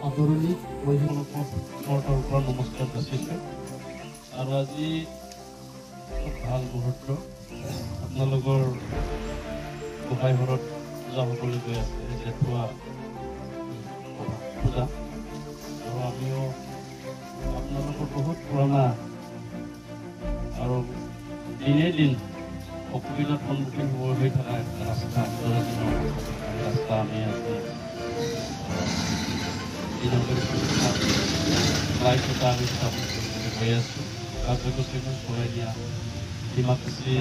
আদৰণি মহিলাসকলৰ নমস্কাৰ যাচিছোঁ আৰু আজি খুব ভাল মুহূৰ্ত আপোনালোকৰ গোসাঁই ঘৰত পূজা হ'বলৈ গৈ আছে জেঠুৱা পূজা আৰু আমিও আপোনালোকৰ বহুত পুৰণা আৰু দিনে দিন অসুবিধাৰ সন্মুখীন হৈ থকা ৰাস্তা আমি আজি লাইফটা আমি স্থাপন হৈ আছোঁ কাৰ্যসূচীবোৰ চলাই দিয়া ডিমাকুচি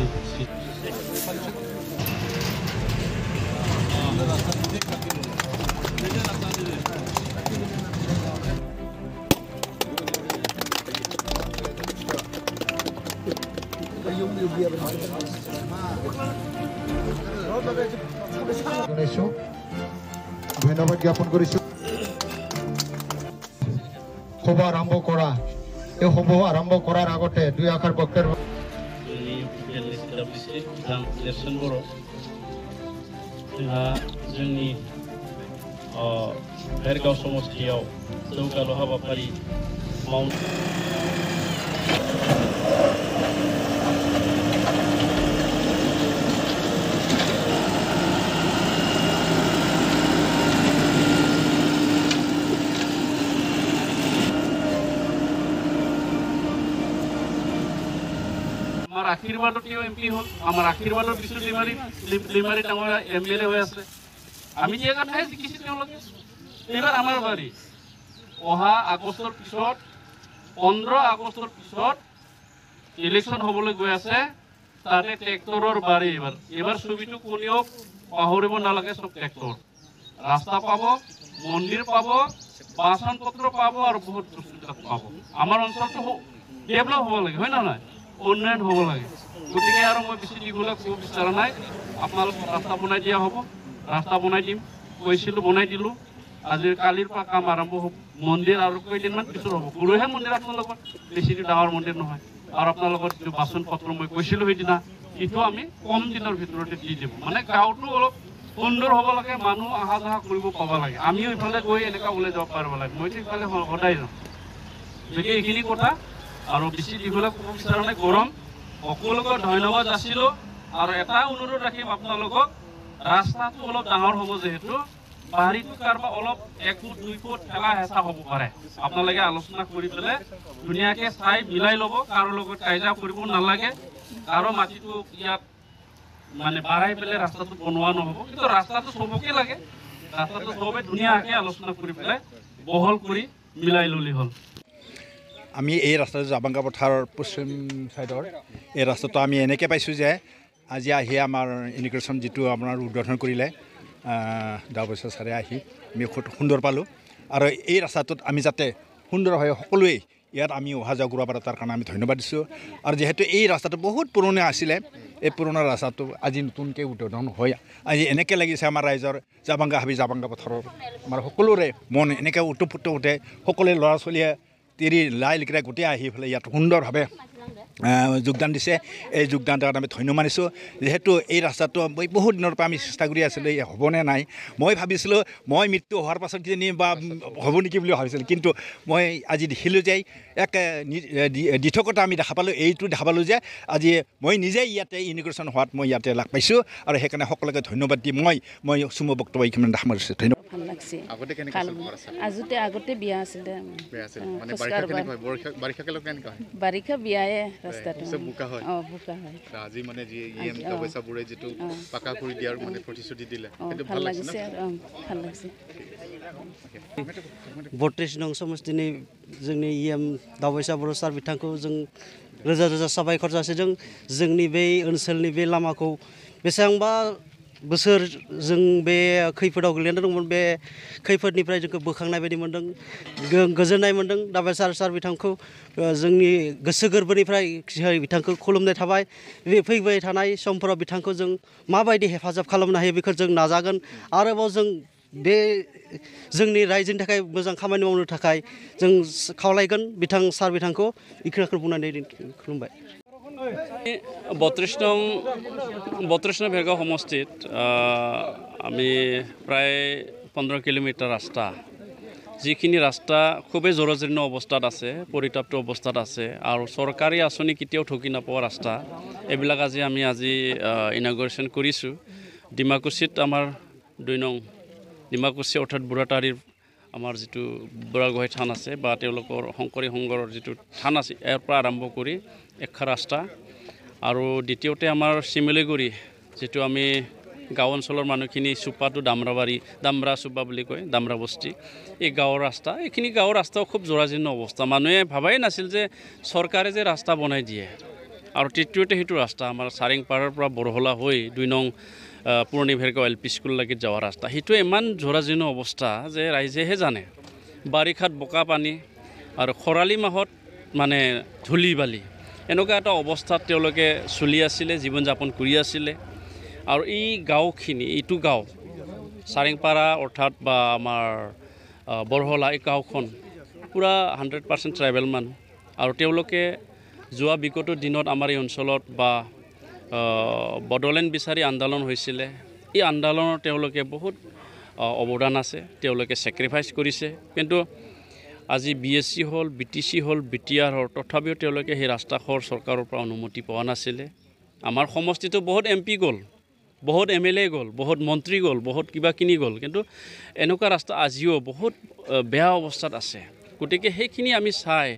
ধন্যবাদ জ্ঞাপন কৰিছোঁ সভা আৰম্ভ কৰা এই সভা আৰম্ভ কৰাৰ আগতে দুই আখৰ বক্তব্য जोंनि भेरगाव समष्टियाव जौगालु हाबाफारि मावनो আমাৰ আশীৰ্বাদতীয় এমপি হল আমাৰ আশীৰ্বাদৰ পিছত লিমাৰী ডাঙৰ এমএলএ হৈ আছে আমি যে কথাই শিকিছোঁ তেওঁলোকে এইবাৰ আমাৰ বাৰী অহা আগষ্টৰ পিছত 15 আগষ্টৰ পিছত ইলেকশ্যন হ'বলৈ গৈ আছে তাতে ট্ৰেক্টৰৰ বাৰী এইবাৰ ছবিটো কোনেও পাহৰিব নালাগে সব ট্ৰেক্টৰ ৰাস্তা পাব মন্দিৰ পাব বাচন পত্ৰ পাব আৰু বহুত বস্তু পাব আমাৰ অঞ্চলটো ডেভেলপ হ'ব লাগে হয় না নাই উন্নয়ন হ'ব লাগে গতিকে আৰু মই বেছি দীঘলীয়া ক'ব বিচৰা নাই আপোনালোকক ৰাস্তা বনাই দিয়া হ'ব ৰাস্তা বনাই দিম কৈছিলোঁ বনাই দিলোঁ আজি কালিৰ পৰা কাম আৰম্ভ হ'ব মন্দিৰ আৰু কেইদিনমান পিছত হ'ব গুৰুহে মন্দিৰ আপোনালোকৰ বেছি ডাঙৰ মন্দিৰ নহয় আৰু আপোনালোকৰ যিটো বাচন পত্ৰ মই কৈছিলোঁ সেইদিনা সেইটো আমি কম দিনৰ ভিতৰতে দি দিব মানে গাঁৱটো অলপ সুন্দৰ হ'ব লাগে মানুহ অহা যোৱা কৰিব পাব লাগে আমিও ইফালে গৈ এনেকুৱা ওলাই যাব পাৰিব লাগে মইতো ইফালে সদায় যাওঁ গতিকে এইখিনি কথা আৰু বেছি দীঘলীয়া ক'ব বিচৰা নাই গৰম সকলোকে ধন্যবাদ যাচিলোঁ আৰু এটা অনুৰোধ ৰাখিম আপোনালোকক ৰাস্তাটো অলপ ডাঙৰ হ'ব যিহেতু বাৰীটো কাৰোবাৰ অলপ 1 ফুট 2 ফুট ঠেলা হেঁচা হ'ব পাৰে আপোনালোকে আলোচনা কৰি পেলাই ধুনীয়াকৈ চাই মিলাই ল'ব কাৰো লগত কাজিয়া কৰিব নালাগে কাৰো মাটিটো ইয়াত মানে বাঢ়াই পেলাই ৰাস্তাটো বনোৱা নহ'ব কিন্তু ৰাস্তাটো চবকে লাগে ৰাস্তাটো চবে ধুনীয়াকৈ আলোচনা কৰি পেলাই বহল কৰি মিলাই ল'লে হ'ল আমি এই ৰাস্তাটো জাবাংগা পথাৰৰ পশ্চিম ছাইডৰ এই ৰাস্তাটো আমি এনেকৈ পাইছোঁ যে আজি আহি আমাৰ ইমিগ্ৰেশ্যন যিটো আপোনাৰ উদ্বোধন কৰিলে দাবৈছা ছাৰে আহি আমি খুব সুন্দৰ পালোঁ আৰু এই ৰাস্তাটোত আমি যাতে সুন্দৰভাৱে সকলোৱে ইয়াত আমি অহা যোৱা কৰিব পাৰোঁ তাৰ কাৰণে আমি ধন্যবাদ দিছোঁ আৰু যিহেতু এই ৰাস্তাটো বহুত পুৰণা আছিলে এই পুৰণা ৰাস্তাটো আজি নতুনকৈ উদ্বোধন হৈ আজি এনেকৈ লাগিছে আমাৰ ৰাইজৰ জাবাংগা হাবি জাবাংগা পথাৰৰ আমাৰ সকলোৰে মন এনেকৈ উৎফুল্লিত উঠে সকলোৱে ল'ৰা ছোৱালীয়ে তিৰি লাই লিকৰা গোটেই আহি পেলাই ইয়াত সুন্দৰভাৱে যোগদান দিছে এই যোগদানটোত আমি ধন্য মানিছোঁ যেহেতু এই ৰাস্তাটো বহুত দিনৰ পৰা আমি চেষ্টা কৰি আছিলোঁ হ'বনে নাই মই ভাবিছিলোঁ মই মৃত্যু হোৱাৰ পাছত কিজানি বা হ'ব নেকি বুলি ভাবিছিলোঁ কিন্তু মই আজি দেখিলোঁ যে এক দিঠকতা আমি দেখা পালোঁ এইটো দেখা পালোঁ যে আজি মই নিজেই ইয়াতে ইমিগ্ৰেশ্যন হোৱাত মই ইয়াতে লাগ পাইছোঁ আৰু সেইকাৰণে সকলোকে ধন্যবাদ দি মই চুম বক্তব্য এইখিনি সামৰিছোঁ ধন্যবাদ ভাল লাগছে আগতে বিয়া আছিলে বাৰিষা বিয়ায়ে ৰাস্তাটো বোকা হয় আজি মানে পইচাবোৰে যিটো পাকা কৰি দিয়াৰ মানে প্ৰতিশ্ৰুতি দিলে ভাল লাগিছে 32 नं समस्तिनि जोंनि EM दावबायसा बर' सार बिथांखौ जों रोजा रोजा साबायखर जासिदों जोंनि बे ओनसोलनि बे लामाखौ बेसेबांबा बोसोर जों बे खैफोदाव गोग्लैना दंमोन बे खैफोदनिफ्राय जोंखौ बोखांनाय बायदि मोनदों गोजोननाय मोनदों दावबायसा सार बिथांखौ जोंनि गोसो गोरबोनिफ्राय बिथांखौ खुलुमनाय थाबाय बे फैबाय थानाय समफोराव बिथांखौ जों माबायदि हेफाजाब खालामनो हायो बेखौ जों नाजागोन आरोबाव जों बे जोंनि रायजोनि थाखाय मोजां खामानि मावनो थाखाय जों खावलायगोन सार बिथांखौ इखिनिखौ बुंनानै खुलुमबाय 32 নং ভেৰগাঁও সমষ্টিত আমি প্ৰায় 15 কিলোমিটাৰ ৰাস্তা যিখিনি ৰাস্তা খুবেই জৰাজীৰ্ণ অৱস্থাত আছে পৰিতাপ্ত অৱস্থাত আছে আৰু চৰকাৰী আঁচনি কেতিয়াও ঠকি নপোৱা ৰাস্তা এইবিলাক আমি ইনগ্ৰেশ্যন কৰিছোঁ ডিমাকুছিত আমাৰ 2 নং ডিমাকুছি অৰ্থাৎ বুঢ়াটাৰীৰ আমাৰ যিটো বুঢ়াগোহাঁই থান আছে বা তেওঁলোকৰ শংকৰী সংঘৰ যিটো থান আছে ইয়াৰ পৰা আৰম্ভ কৰি একখা ৰাস্তা আৰু দ্বিতীয়তে আমাৰ শিমলুগুৰি যেটো আমি গাঁও অঞ্চলৰ মানুহখিনি সুপাটো দামৰা সুপা বুলি কয় দামৰা বস্তি এই গাঁৱৰ ৰাস্তা এইখিনি গাঁৱৰ ৰাস্তাও খুব জৰাজীৰ্ণ অৱস্থা মানুহে ভাবাই নাছিল যে চৰকাৰে যে ৰাস্তা বনাই দিয়ে আৰু তৃতীয়তে সেইটো ৰাস্তা আমাৰ চাৰিংপাৰৰ পৰা বৰহলা হৈ 2 নং পুৰণি ভেৰগাঁও LP স্কুল লাগি যোৱা ৰাস্তা সেইটো ইমান জৰাজীৰ্ণ অৱস্থা যে ৰাইজেহে জানে বাৰিষাত বোকা পানী আৰু খৰালি মাহত মানে ধূলি বালি এনেকুৱা এটা অৱস্থাত তেওঁলোকে চলি আছিলে জীৱন যাপন কৰি আছিলে আৰু এই গাঁওখিনি এইটো গাঁও চাৰিংপাৰা অৰ্থাৎ বা আমাৰ বৰহলা এই গাঁওখন পুৰা 100% ট্ৰাইবেল মানুহ আৰু তেওঁলোকে যোৱা বিগত দিনত আমাৰ এই অঞ্চলত বা বডলেণ্ড বিচাৰি আন্দোলন হৈছিলে এই আন্দোলনৰ তেওঁলোকে বহুত অৱদান আছে তেওঁলোকে স্যাক্ৰিফাইস কৰিছে কিন্তু আজি BSc হল BTC হল BTR হল তথাপিও তেওঁলোকে সেই ৰাস্তাখৰ চৰকাৰৰ পৰা অনুমতি পোৱা নাছিলে আমাৰ সমষ্টিটো বহুত MP গ'ল বহুত MLA গ'ল বহুত মন্ত্ৰী গ'ল বহুত কিবা কিনি গ'ল কিন্তু এনেকুৱা ৰাস্তা আজিও বহুত বেয়া অৱস্থাত আছে গতিকে সেইখিনি আমি চাই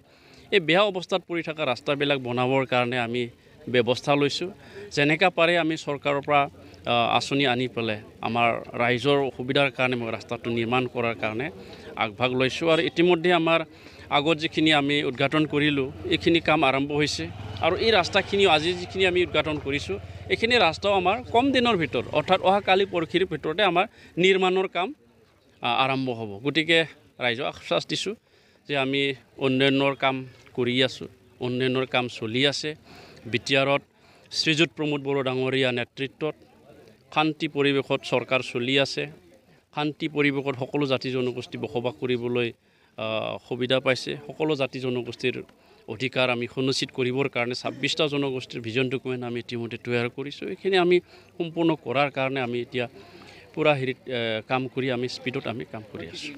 এই বেয়া অৱস্থাত পৰি থকা ৰাস্তাবিলাক বনাবৰ কাৰণে আমি ব্যৱস্থা লৈছোঁ যেনেকা পাৰে আমি চৰকাৰৰ পৰা আঁচনি আনি পেলাই আমাৰ ৰাইজৰ সুবিধাৰ কাৰণে মই ৰাস্তাটো নিৰ্মাণ কৰাৰ কাৰণে আগভাগ লৈছোঁ আৰু ইতিমধ্যে আমাৰ আগত যিখিনি আমি উদ্ঘাটন কৰিলোঁ এইখিনি কাম আৰম্ভ হৈছে আৰু এই ৰাস্তাখিনি আজি যিখিনি আমি উদ্ঘাটন কৰিছোঁ এইখিনি ৰাস্তাও আমাৰ কম দিনৰ ভিতৰত অৰ্থাৎ অহাকালি পৰখিৰ ভিতৰতে আমাৰ নিৰ্মাণৰ কাম আৰম্ভ হ'ব গতিকে ৰাইজক আশ্বাস দিছোঁ যে আমি উন্নয়নৰ কাম কৰি আছোঁ উন্নয়নৰ কাম চলি আছে বিটিআৰত শ্ৰীযুত প্ৰমোদ বড়ো ডাঙৰীয়া নেতৃত্বত শান্তি পৰিৱেশত চৰকাৰ চলি আছে শান্তি পৰিৱেশত সকলো জাতি জনগোষ্ঠী বসবাস কৰিবলৈ সুবিধা পাইছে সকলো জাতি জনগোষ্ঠীৰ অধিকাৰ আমি সুনিশ্চিত কৰিবৰ কাৰণে 26টা জনগোষ্ঠীৰ ভিজন ডকুমেণ্ট আমি ইতিমধ্যে তৈয়াৰ কৰিছোঁ এইখিনি আমি সম্পূৰ্ণ কৰাৰ কাৰণে আমি এতিয়া পুৰা কাম কৰি আমি স্পিডত আমি কাম কৰি আছোঁ